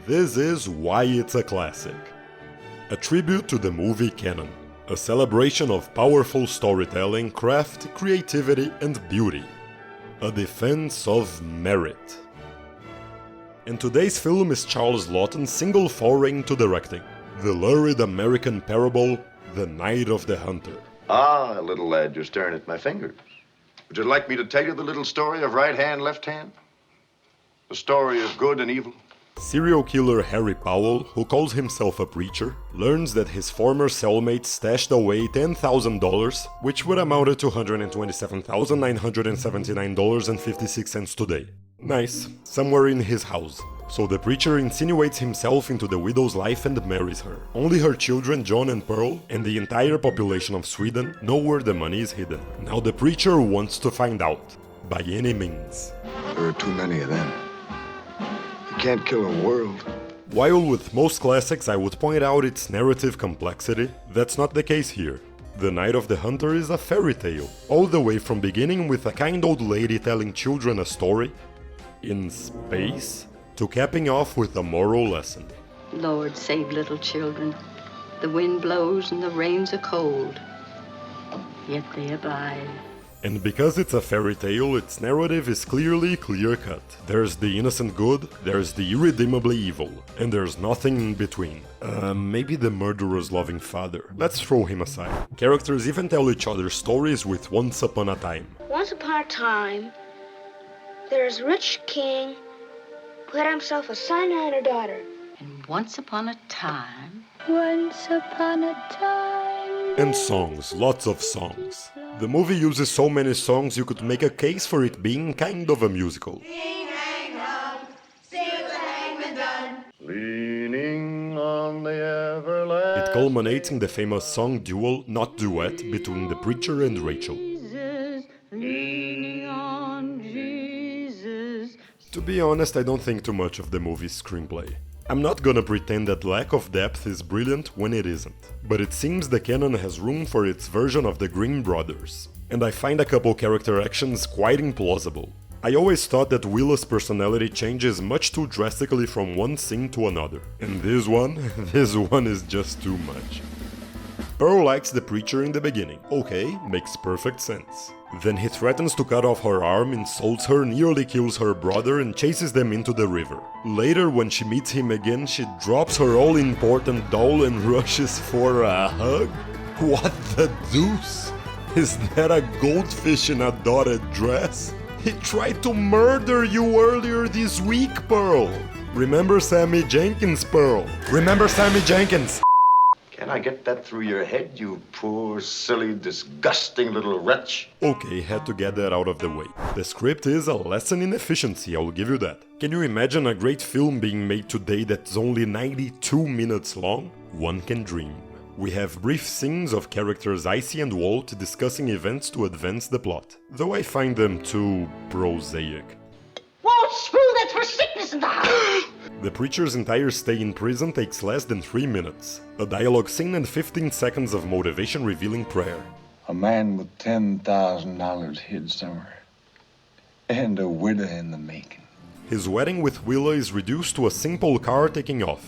This is why it's a classic. A tribute to the movie canon. A celebration of powerful storytelling, craft, creativity and beauty. A defense of merit. And today's film is Charles Laughton's single foray to directing. The lurid American parable, The Night of the Hunter. Ah, little lad, you're staring at my fingers. Would you like me to tell you the little story of right hand, left hand? The story of good and evil? Serial killer Harry Powell, who calls himself a preacher, learns that his former cellmate stashed away $10,000, which would amount to $127,979.56 today. Nice, somewhere in his house. So the preacher insinuates himself into the widow's life and marries her. Only her children, John and Pearl, and the entire population of Sweden know where the money is hidden. Now the preacher wants to find out, by any means. There are too many of them. You can't kill a world. While with most classics I would point out its narrative complexity, that's not the case here. The Night of the Hunter is a fairy tale, all the way from beginning with a kind old lady telling children a story, in space, to capping off with a moral lesson. Lord, save little children. The wind blows and the rains are cold, yet they abide. And because it's a fairy tale, its narrative is clearly clear-cut. There's the innocent good, there's the irredeemably evil, and there's nothing in between. Maybe the murderer's loving father. Let's throw him aside. Characters even tell each other stories with once upon a time. Once upon a time, there's a rich king who had himself a son and a daughter. And once upon a time... And songs, lots of songs. The movie uses so many songs you could make a case for it being kind of a musical. Leaning on the everlasting. It culminates in the famous song duel, not duet, between the preacher and Rachel. To be honest, I don't think too much of the movie's screenplay. I'm not gonna pretend that lack of depth is brilliant when it isn't, but it seems the canon has room for its version of the Green Brothers, and I find a couple character actions quite implausible. I always thought that Willa's personality changes much too drastically from one scene to another, and this one is just too much. Pearl likes the preacher in the beginning, okay, makes perfect sense. Then he threatens to cut off her arm, insults her, nearly kills her brother and chases them into the river. Later, when she meets him again, she drops her all-important doll and rushes for a hug? What the deuce? Is that a goldfish in a dotted dress? He tried to murder you earlier this week, Pearl! Remember Sammy Jenkins, Pearl? Remember Sammy Jenkins? Can I get that through your head, you poor, silly, disgusting little wretch? Okay, had to get that out of the way. The script is a lesson in efficiency, I'll give you that. Can you imagine a great film being made today that's only 92 minutes long? One can dream. We have brief scenes of characters Icy and Walt discussing events to advance the plot, though I find them too prosaic. Walt, screw that's for sickness in the house! The preacher's entire stay in prison takes less than 3 minutes. A dialogue scene and 15 seconds of motivation revealing prayer. A man with $10,000 hid somewhere. And a widow in the making. His wedding with Willa is reduced to a simple car taking off.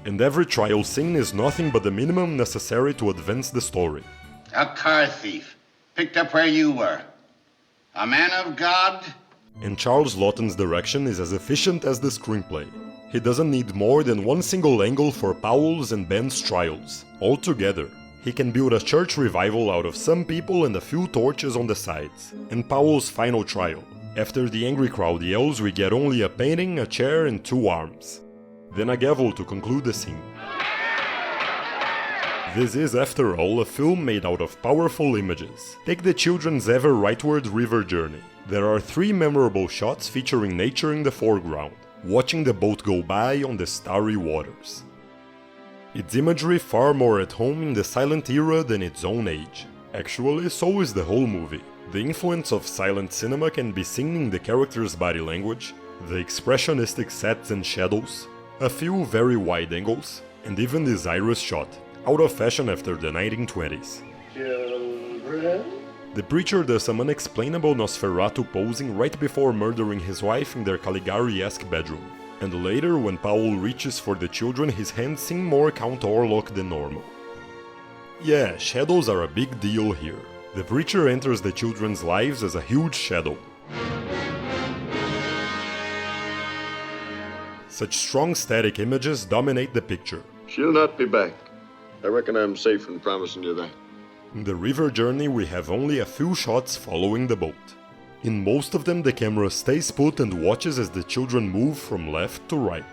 And every trial scene is nothing but the minimum necessary to advance the story. A car thief, picked up where you were. A man of God. And Charles Laughton's direction is as efficient as the screenplay. He doesn't need more than one single angle for Powell's and Ben's trials. Altogether, he can build a church revival out of some people and a few torches on the sides. And Powell's final trial. After the angry crowd yells, we get only a painting, a chair and 2 arms. Then a gavel to conclude the scene. This is, after all, a film made out of powerful images. Take the children's ever rightward river journey. There are 3 memorable shots featuring nature in the foreground, watching the boat go by on the starry waters. Its imagery far more at home in the silent era than its own age. Actually, so is the whole movie. The influence of silent cinema can be seen in the characters' body language, the expressionistic sets and shadows, a few very wide angles, and even this iris shot, out of fashion after the 1920s. Children? The preacher does some unexplainable Nosferatu posing right before murdering his wife in their Caligari-esque bedroom. And later, when Powell reaches for the children, his hands seem more counterlock than normal. Yeah, shadows are a big deal here. The preacher enters the children's lives as a huge shadow. Such strong static images dominate the picture. She'll not be back. I reckon I'm safe in promising you that. In the river journey, we have only a few shots following the boat. In most of them, the camera stays put and watches as the children move from left to right.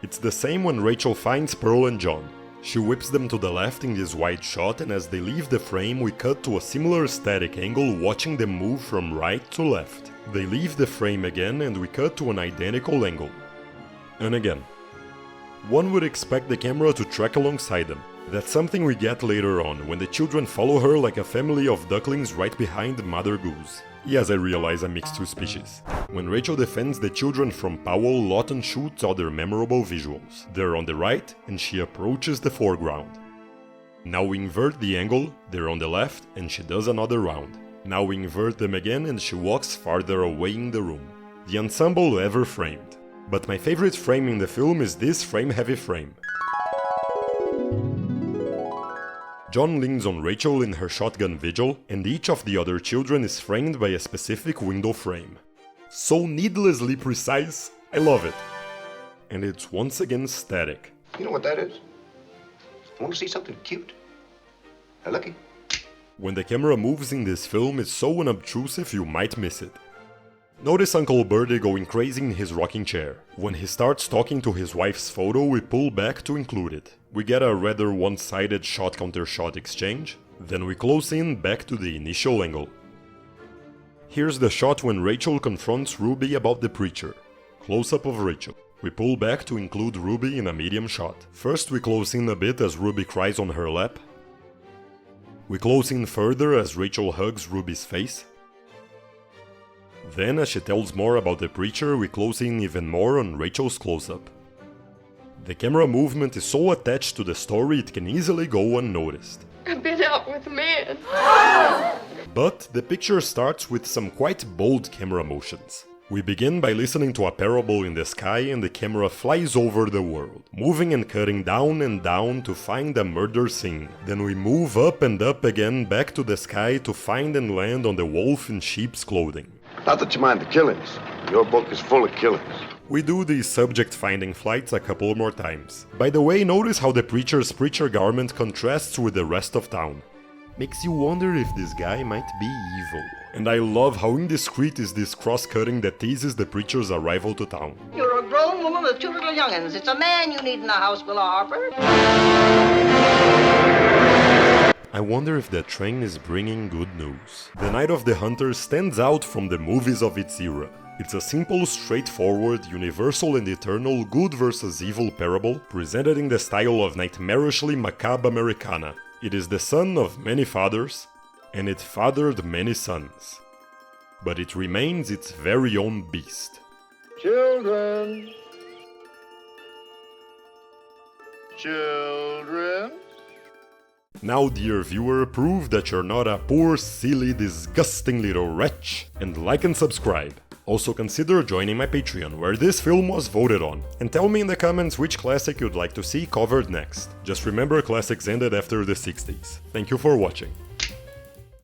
It's the same when Rachel finds Pearl and John. She whips them to the left in this wide shot, and as they leave the frame, we cut to a similar static angle watching them move from right to left. They leave the frame again, and we cut to an identical angle. And again. One would expect the camera to track alongside them. That's something we get later on, when the children follow her like a family of ducklings right behind Mother Goose. Yes, I realize I mixed two species. When Rachel defends the children from Powell, Laughton shoots other memorable visuals. They're on the right, and she approaches the foreground. Now we invert the angle, they're on the left, and she does another round. Now we invert them again, and she walks farther away in the room. The ensemble ever framed. But my favorite frame in the film is this frame-heavy frame. John leans on Rachel in her shotgun vigil, and each of the other children is framed by a specific window frame. So needlessly precise, I love it. And it's once again static. You know what that is? I want to see something cute. Now, looky. When the camera moves in this film, it's so unobtrusive you might miss it. Notice Uncle Birdie going crazy in his rocking chair. When he starts talking to his wife's photo, we pull back to include it. We get a rather one-sided shot-counter-shot exchange, then we close in back to the initial angle. Here's the shot when Rachel confronts Ruby about the preacher. Close-up of Rachel. We pull back to include Ruby in a medium shot. First we close in a bit as Ruby cries on her lap. We close in further as Rachel hugs Ruby's face. Then, as she tells more about the preacher, we close in even more on Rachel's close-up. The camera movement is so attached to the story it can easily go unnoticed. I've been out with men. But the picture starts with some quite bold camera motions. We begin by listening to a parable in the sky and the camera flies over the world, moving and cutting down and down to find a murder scene. Then we move up and up again back to the sky to find and land on the wolf in sheep's clothing. Not that you mind the killings. Your book is full of killings. We do these subject-finding flights a couple more times. By the way, notice how the preacher's preacher garment contrasts with the rest of town. Makes you wonder if this guy might be evil. And I love how indiscreet is this cross-cutting that teases the preacher's arrival to town. You're a grown woman with two little young'uns. It's a man you need in the house, Willa Harper. I wonder if that train is bringing good news. The Night of the Hunter stands out from the movies of its era. It's a simple, straightforward, universal and eternal good versus evil parable, presented in the style of nightmarishly macabre Americana. It is the son of many fathers, and it fathered many sons. But it remains its very own beast. Children. Children. Now, dear viewer, prove that you're not a poor, silly, disgusting little wretch, and like and subscribe. Also consider joining my Patreon, where this film was voted on, and tell me in the comments which classic you'd like to see covered next. Just remember, classics ended after the 60s. Thank you for watching.